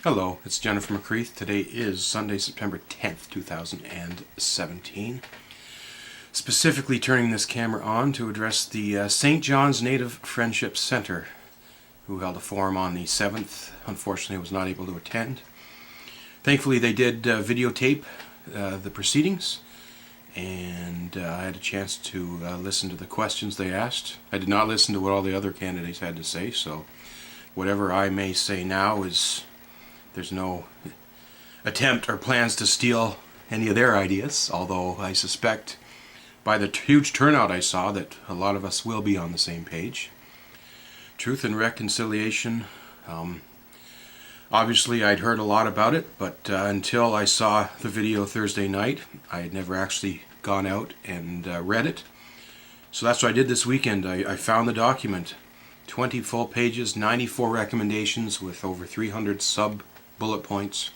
Hello, it's Jennifer McCreath. Today is Sunday, September 10th, 2017. Specifically turning this camera on to address the St. John's Native Friendship Center, who held a forum on the 7th. Unfortunately, I was not able to attend. Thankfully, they did videotape the proceedings, and I had a chance to listen to the questions they asked. I did not listen to what all the other candidates had to say, so whatever I may say now is... there's no attempt or plans to steal any of their ideas, although I suspect by the huge turnout I saw that a lot of us will be on the same page. Truth and reconciliation. Obviously I'd heard a lot about it, but until I saw the video Thursday night, I had never actually gone out and read it. So that's what I did this weekend. I found the document. 20 full pages, 94 recommendations with over 300 bullet points.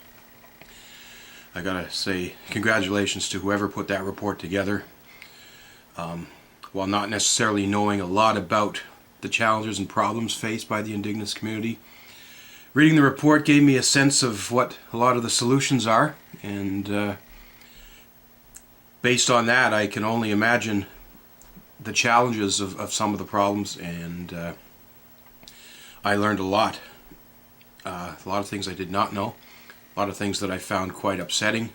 I gotta say congratulations to whoever put that report together. While not necessarily knowing a lot about the challenges and problems faced by the Indigenous community, reading the report gave me a sense of what a lot of the solutions are, and based on that I can only imagine the challenges of some of the problems, and I learned a lot. A lot of things I did not know, a lot of things that I found quite upsetting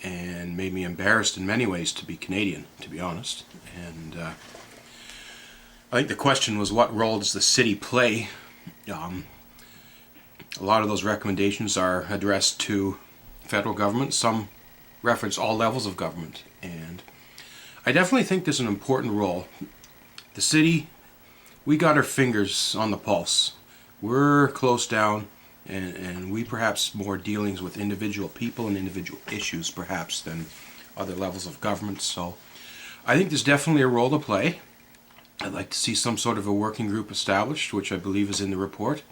and made me embarrassed in many ways to be Canadian, to be honest. And I think the question was, what role does the city play? A lot of those recommendations are addressed to federal government, some reference all levels of government, and I definitely think there's an important role. The city, we got our fingers on the pulse. We're close down, and we perhaps more dealings with individual people and individual issues perhaps than other levels of government. So I think there's definitely a role to play. I'd like to see some sort of a working group established, which I believe is in the report.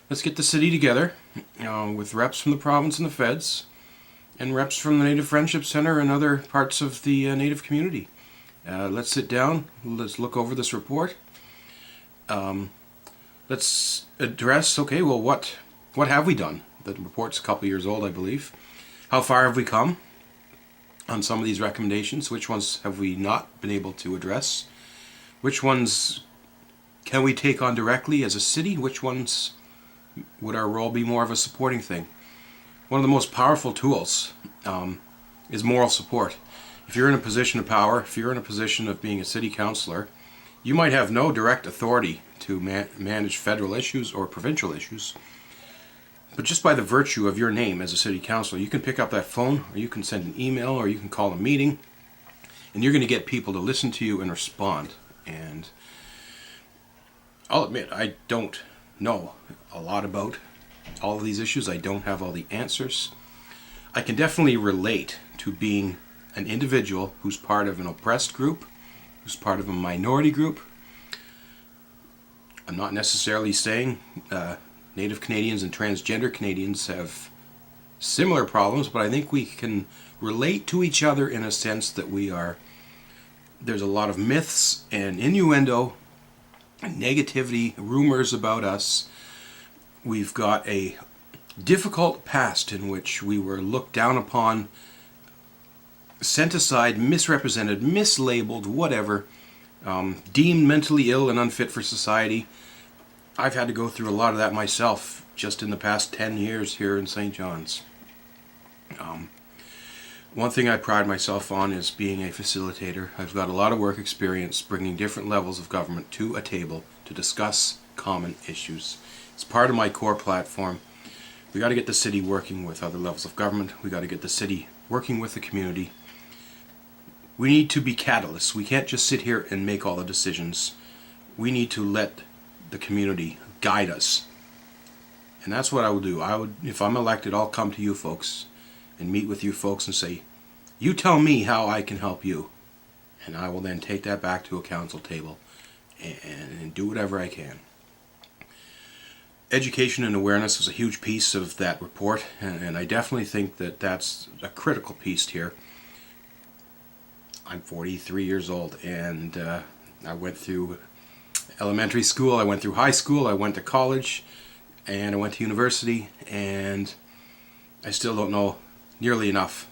Let's get the city together with reps from the province and the feds, and reps from the Native Friendship Center and other parts of the Native community. Let's sit down, let's look over this report. Let's address, okay, well, what have we done? The report's a couple years old, I believe. How far have we come on some of these recommendations? Which ones have we not been able to address? Which ones can we take on directly as a city? Which ones would our role be more of a supporting thing? One of the most powerful tools is moral support. If you're in a position of power, if you're in a position of being a city councillor, you might have no direct authority to manage federal issues or provincial issues, but just by the virtue of your name as a city councillor, you can pick up that phone, or you can send an email, or you can call a meeting, and you're going to get people to listen to you and respond. And I'll admit, I don't know a lot about all of these issues. I don't have all the answers. I can definitely relate to being an individual who's part of an oppressed group, who's part of a minority group. I'm not necessarily saying Native Canadians and transgender Canadians have similar problems, but I think we can relate to each other in a sense that there's a lot of myths and innuendo and negativity, rumors about us. We've got a difficult past in which we were looked down upon, sent aside, misrepresented, mislabeled, whatever, deemed mentally ill and unfit for society. I've had to go through a lot of that myself just in the past 10 years here in St. John's. One thing I pride myself on is being a facilitator. I've got a lot of work experience bringing different levels of government to a table to discuss common issues. It's part of my core platform. We got to get the city working with other levels of government. We got to get the city working with the community. We need to be catalysts. We can't just sit here and make all the decisions. We need to let the community guide us. And that's what I will do. If I'm elected, I'll come to you folks and meet with you folks and say, you tell me how I can help you. And I will then take that back to a council table and do whatever I can. Education and awareness is a huge piece of that report, and I definitely think that that's a critical piece here. I'm 43 years old, and I went through elementary school, I went through high school, I went to college, and I went to university, and I still don't know nearly enough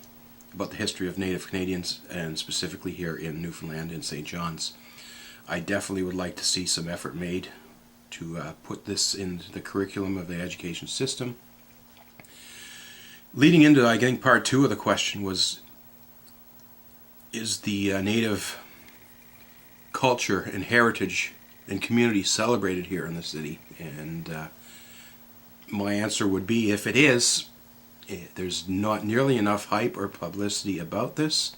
about the history of Native Canadians, and specifically here in Newfoundland in St. John's. I definitely would like to see some effort made to put this into the curriculum of the education system. Leading into, I think, part two of the question was, is the Native culture and heritage and community celebrated here in the city? And my answer would be, if it is, there's not nearly enough hype or publicity about this.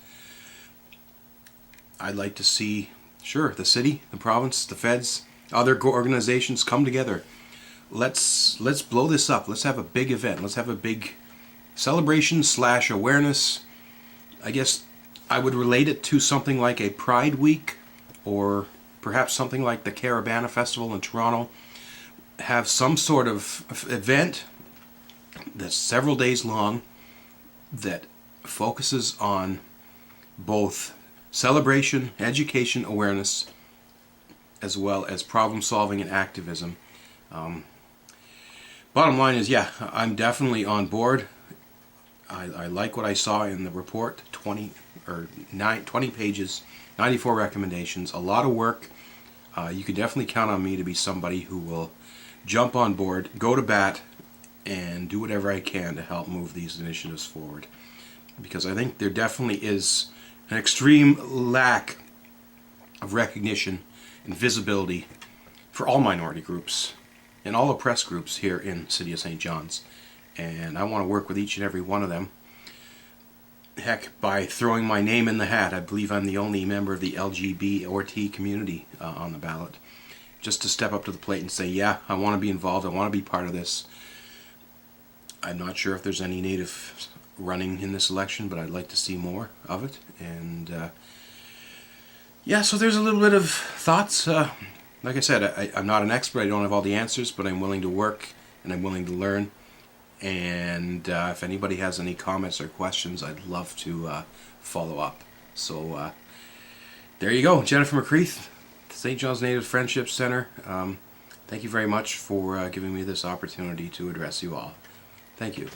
I'd like to see, sure, the city, the province, the feds, other organizations come together. Let's blow this up. Let's have a big event. Let's have a big celebration / awareness. I guess I would relate it to something like a Pride Week, or perhaps something like the Caravana Festival in Toronto. Have some sort of event that's several days long that focuses on both celebration, education, awareness, as well as problem solving and activism. Bottom line is, yeah, I'm definitely on board. I like what I saw in the report. 20 pages, 94 recommendations, a lot of work. You can definitely count on me to be somebody who will jump on board, go to bat, and do whatever I can to help move these initiatives forward. Because I think there definitely is an extreme lack of recognition and visibility for all minority groups and all oppressed groups here in the city of St. John's. And I want to work with each and every one of them. Heck, by throwing my name in the hat, I believe I'm the only member of the LGBT or T community on the ballot. Just to step up to the plate and say, yeah, I want to be involved, I want to be part of this. I'm not sure if there's any Native running in this election, but I'd like to see more of it. And yeah, so there's a little bit of thoughts. Like I said, I'm not an expert, I don't have all the answers, but I'm willing to work and I'm willing to learn. And if anybody has any comments or questions, I'd love to follow up. So there you go, Jennifer McCreath, St. John's Native Friendship Center. Thank you very much for giving me this opportunity to address you all. Thank you.